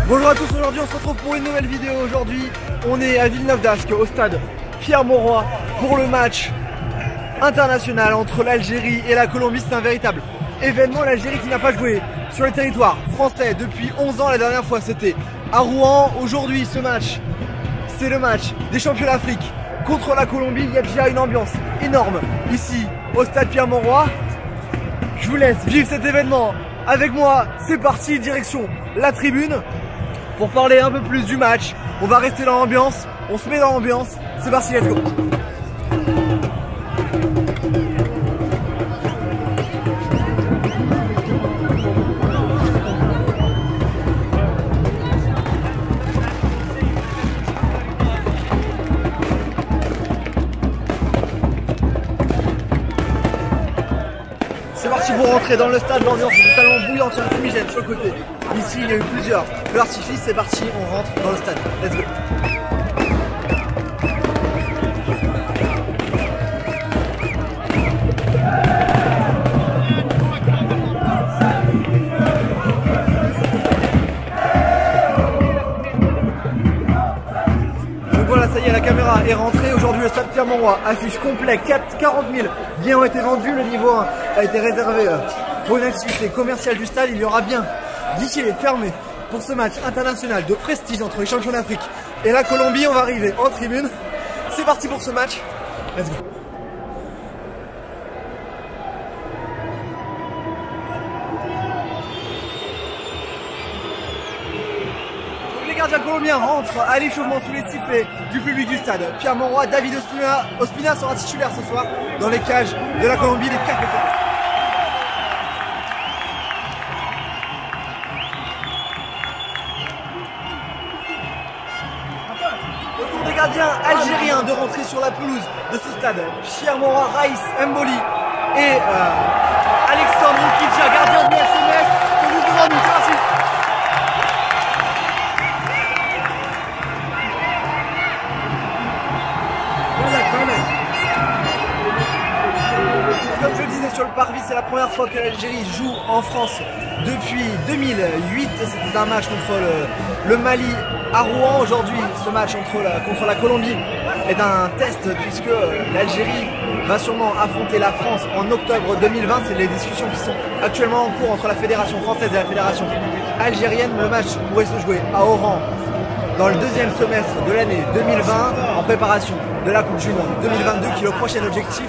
Bonjour à tous, aujourd'hui on se retrouve pour une nouvelle vidéo. Aujourd'hui on est à Villeneuve d'Ascq au stade Pierre-Mauroy pour le match international entre l'Algérie et la Colombie. C'est un véritable événement, l'Algérie qui n'a pas joué sur le territoire français depuis 11 ans. La dernière fois c'était à Rouen. Aujourd'hui ce match, c'est le match des champions d'Afrique contre la Colombie. Il y a déjà une ambiance énorme ici au stade Pierre-Mauroy. Je vous laisse vivre cet événement avec moi. C'est parti, direction la tribune pour parler un peu plus du match. On va rester dans l'ambiance, on se met dans l'ambiance. C'est parti, let's go. C'est parti pour rentrer dans le stade, l'ambiance est totalement bouillante, il y a un fumigène sur le côté. Ici il y a eu plusieurs feux d'artifice, c'est parti, on rentre dans le stade. Let's go. Donc voilà, ça y est, la caméra est rentrée. Aujourd'hui le stade Pierre-Mauroy affiche complet, 40 000 billets ont été vendus. Le niveau 1 a été réservé pour une activité commerciale du stade. Il y aura bien guichet fermé pour ce match international de prestige entre les champions d'Afrique et la Colombie. On va arriver en tribune. C'est parti pour ce match. Let's go. Les gardiens colombiens rentrent à l'échauffement sous les sifflets du public du stade Pierre-Mauroy. David Ospina sera titulaire ce soir dans les cages de la Colombie, les Cafetero. Autour des gardiens algériens de rentrer sur la pelouse de ce stade Pierre-Mauroy, Raïs Mboli et Alexandre Oukidja, gardien de SMS, pelouse devant nous. Comme je le disais sur le parvis, c'est la première fois que l'Algérie joue en France depuis 2008. C'était un match contre le Mali à Rouen. Aujourd'hui, ce match contre la Colombie est un test puisque l'Algérie va sûrement affronter la France en octobre 2020. C'est les discussions qui sont actuellement en cours entre la fédération française et la fédération algérienne. Le match pourrait se jouer à Oran dans le deuxième semestre de l'année 2020 en préparation de la Coupe du Monde 2022 qui est le prochain objectif.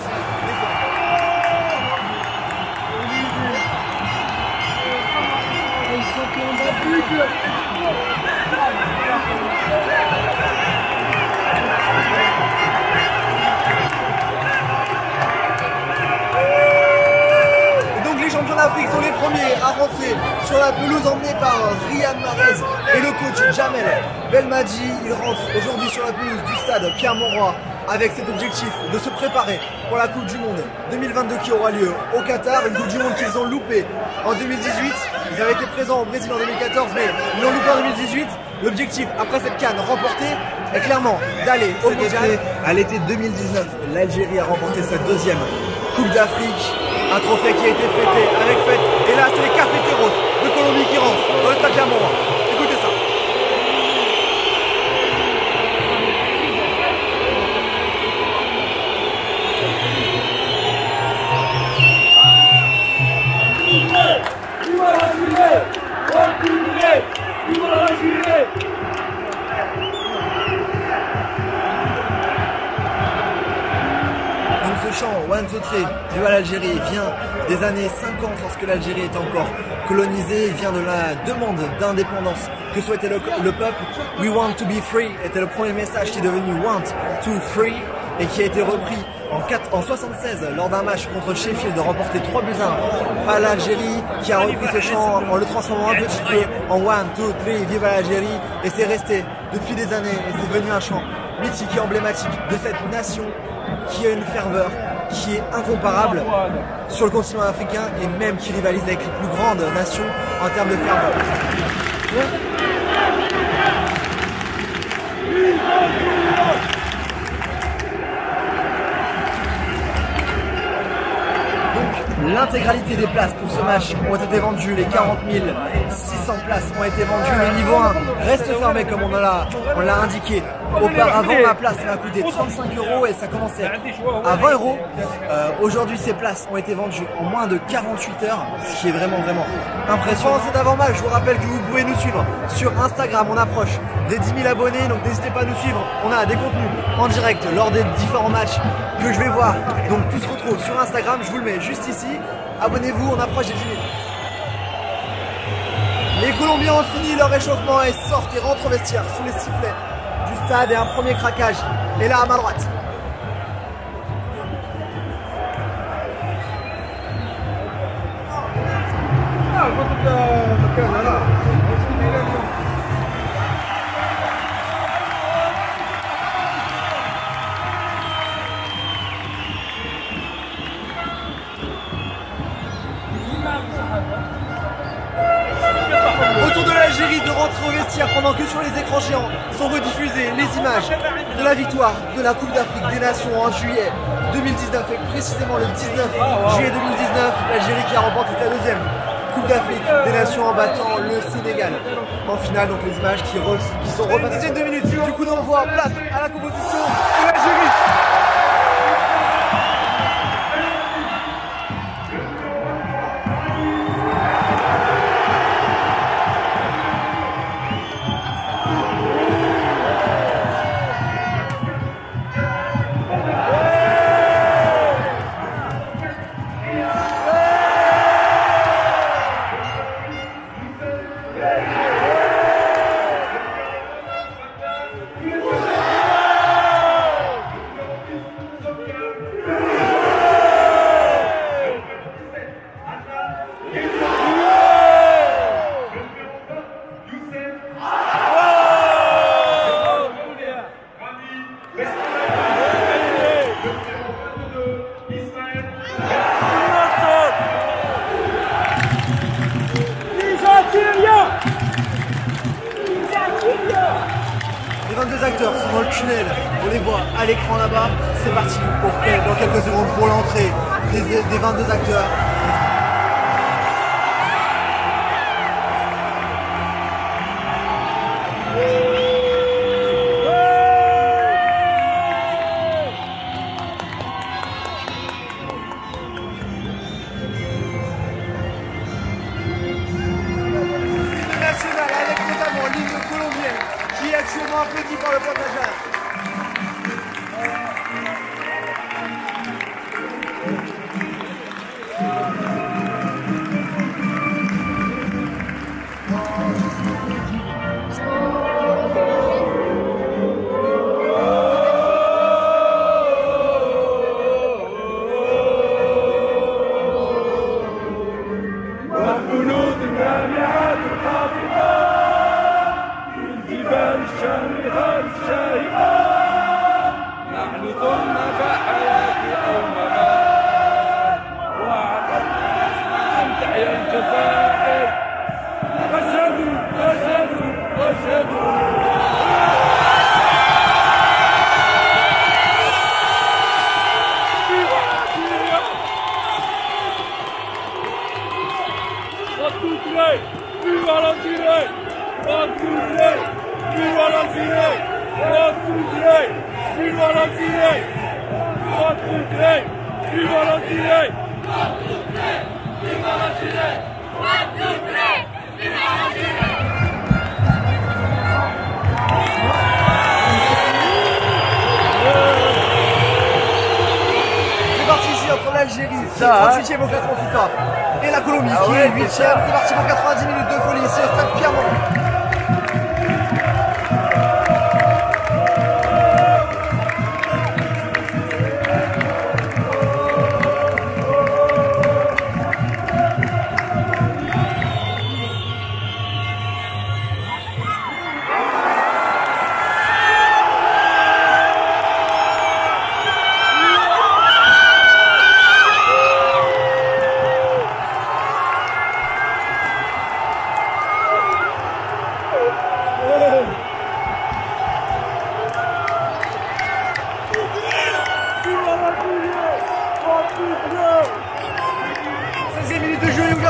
Et donc les champions d'Afrique sont les premiers à rentrer sur la pelouse emmenés par Riyad Mahrez et le coach Jamel Belmadi. Ils rentrent aujourd'hui sur la pelouse du stade Pierre-Mauroy avec cet objectif de se préparer pour la Coupe du Monde 2022 qui aura lieu au Qatar. Une Coupe du Monde qu'ils ont loupée en 2018. Ils avaient été présents au Brésil en 2014, mais ils l'ont loupé en 2018. L'objectif après cette CAN remportée est clairement d'aller au mondial. À l'été 2019, l'Algérie a remporté sa deuxième Coupe d'Afrique. Un trophée qui a été fêté avec fête. Et là, c'est les Cafeteros de Colombie qui rentrent dans le stade Pierre-Mauroy. Écoutez ça. Donc ce chant One Two Three, vive l'Algérie, vient des années 50 lorsque l'Algérie était encore colonisée. Il vient de la demande d'indépendance que souhaitait le peuple. We want to be free était le premier message qui est devenu Want to Free. et qui a été repris en 76 lors d'un match contre Sheffield de remporter 3-1 par l'Algérie, qui a repris ce chant en le transformant un petit peu en 1, 2, 3, vive l'Algérie, et c'est resté depuis des années et c'est devenu un chant mythique et emblématique de cette nation qui a une ferveur qui est incomparable sur le continent africain et même qui rivalise avec les plus grandes nations en termes de ferveur. L'intégralité des places pour ce match ont été vendues, les 40 600 places ont été vendues, le niveau 1 reste fermé comme on l'a indiqué. Auparavant, ma place m'a coûté 35 € et ça commençait à 20 €. Aujourd'hui, ces places ont été vendues en moins de 48 heures, ce qui est vraiment impressionnant. C'est d'avant-match, je vous rappelle que vous pouvez nous suivre sur Instagram, on approche des 10 000 abonnés, donc n'hésitez pas à nous suivre. On a des contenus en direct lors des différents matchs que je vais voir. Donc tout se retrouve sur Instagram, je vous le mets juste ici. Abonnez-vous, on approche des 10 000. Les Colombiens ont fini leur réchauffement et sortent et rentrent au vestiaire sous les sifflets du stade et un premier craquage. Et là à ma droite. Autour de l'Algérie de rentrer au vestiaire pendant que sur les écrans géants sont rediffusées les images de la victoire de la Coupe d'Afrique des Nations en juillet 2019 et précisément le 19 juillet 2019, l'Algérie qui a remporté sa deuxième Coupe d'Afrique des Nations en battant le Sénégal en finale. Donc les images qui sont repassées 2 minutes du coup d'envoi, place à la composition de l'Algérie. Les 22 acteurs sont dans le tunnel, on les voit à l'écran là-bas. C'est parti dans quelques secondes pour l'entrée des 22 acteurs. National avec notamment l'hymne colombienne qui est actuellement applaudi par le pointage. L'Algérie, 38e au classement FIFA, et la Colombie qui est 8e. C'est parti pour 90 minutes de folie ici au stade Pierre-Mauroy.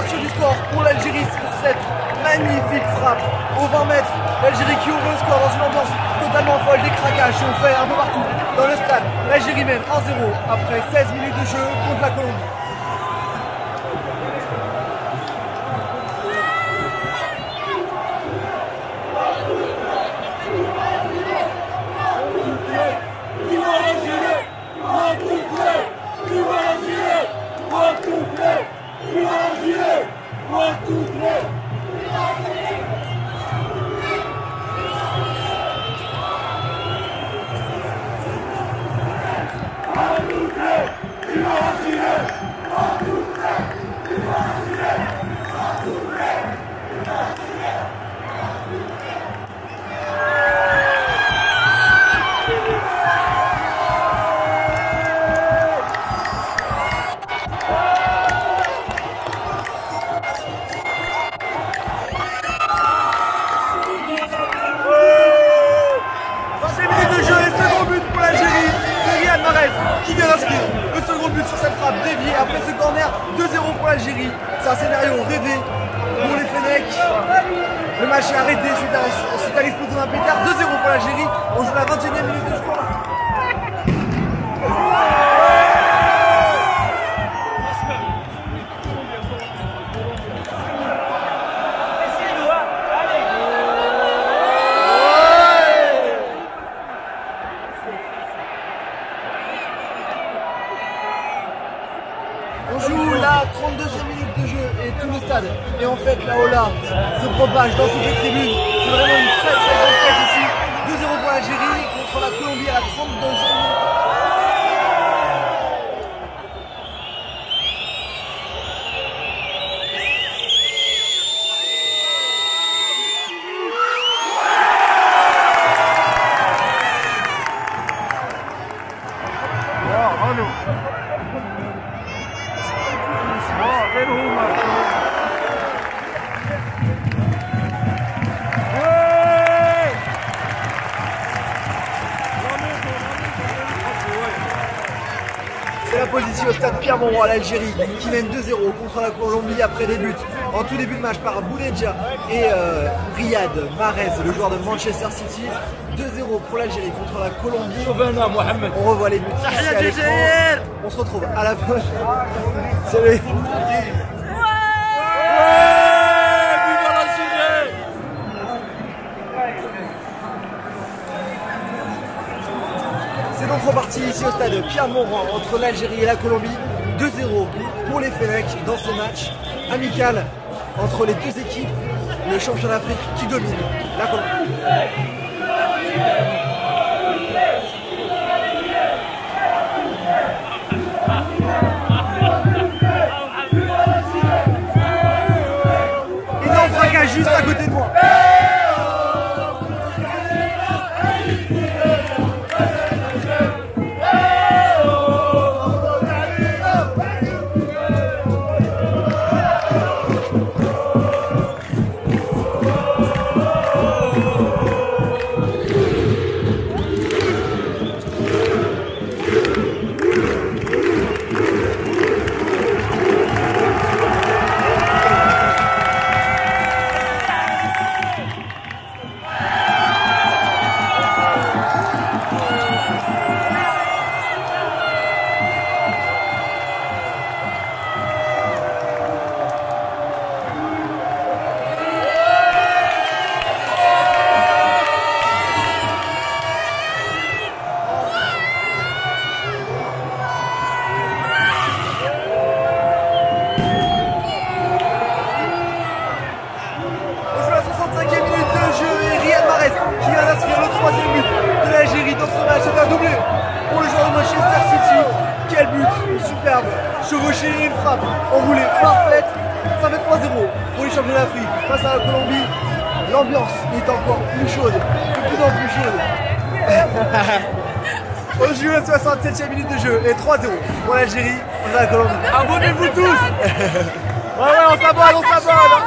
l'ouverture du score pour l'Algérie pour cette magnifique frappe aux 20 mètres. L'Algérie qui ouvre le score dans une ambiance totalement folle, des craquages sont faits un peu partout dans le stade. L'Algérie mène 1-0 après 16 minutes de jeu contre la Colombie. Qui vient d'inscrire le second but sur cette frappe déviée après ce corner. 2-0 pour l'Algérie. C'est un scénario rêvé pour les Fennecs. Le match est arrêté suite à l'explosion d'un pétard. 2-0 pour l'Algérie. On joue la 21e minute de jeu. On joue la 32e minute de jeu et tout le stade. Et en fait, la Ola se propage dans toutes les tribunes. C'est vraiment une très très bonne fête ici. 2-0 pour l'Algérie contre la Colombie à la 32e minute. C'est la position au stade Pierre-Mauroy, l'Algérie qui mène 2-0 contre la Colombie après des buts. En tout début de match par Boulaïdia et Riyad Mahrez, le joueur de Manchester City. 2-0 pour l'Algérie contre la Colombie. On revoit les buts ici à l'écran. On se retrouve à la poche. Salut. C'est donc reparti ici au stade Pierre-Mauroy entre l'Algérie et la Colombie. 2-0 pour les Fennecs dans ce match amical entre les deux équipes. Le champion d'Afrique qui domine la Colombie. Énorme fracas juste à côté de moi. Chevauché, une frappe enroulée parfaite. Ça fait 3-0 pour les champions d'Afrique face à la Colombie. L'ambiance est encore plus chaude, de plus en plus chaude. On joue la 67e minute de jeu et 3-0 pour l'Algérie face à la Colombie. Abonnez-vous tous. Ouais, on s'abonne, on s'abonne.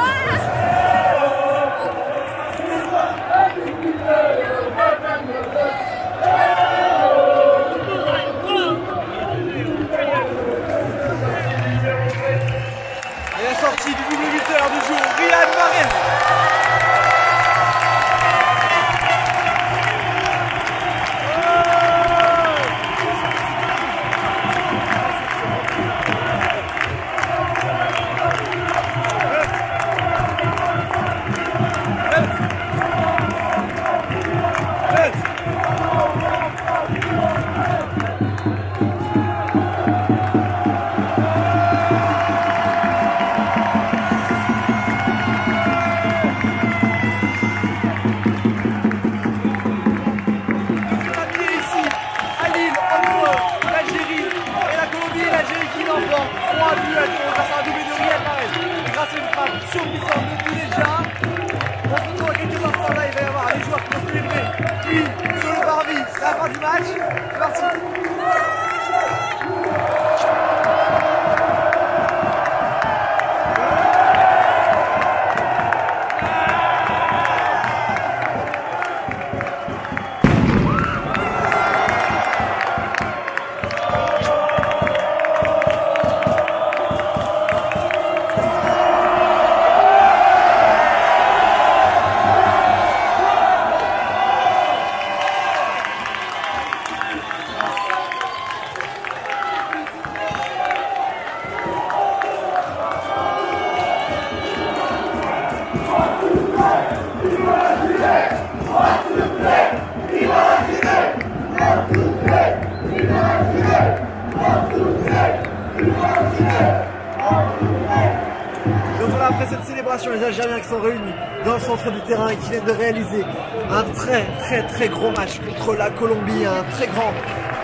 Sortie du C'est parti. Donc voilà, après cette célébration, les Algériens qui sont réunis dans le centre du terrain et qui viennent de réaliser un très gros match contre la Colombie, un très grand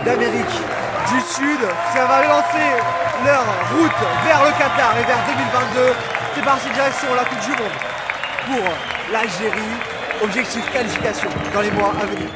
d'Amérique du Sud. Ça va relancer leur route vers le Qatar et vers 2022. C'est parti direction la Coupe du Monde pour l'Algérie. Objectif qualification dans les mois à venir.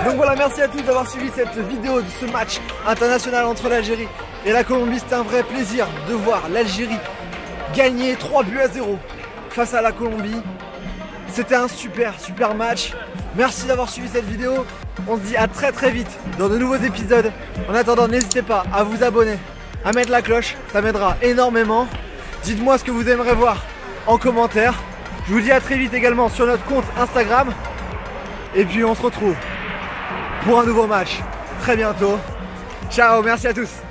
Donc voilà, merci à tous d'avoir suivi cette vidéo de ce match international entre l'Algérie et la Colombie. C'était un vrai plaisir de voir l'Algérie gagner 3-0 face à la Colombie. C'était un super match. Merci d'avoir suivi cette vidéo. On se dit à très vite dans de nouveaux épisodes. En attendant, n'hésitez pas à vous abonner, à mettre la cloche, ça m'aidera énormément. Dites-moi ce que vous aimeriez voir en commentaire. Je vous dis à très vite également sur notre compte Instagram. Et puis on se retrouve pour un nouveau match très bientôt. Ciao, merci à tous.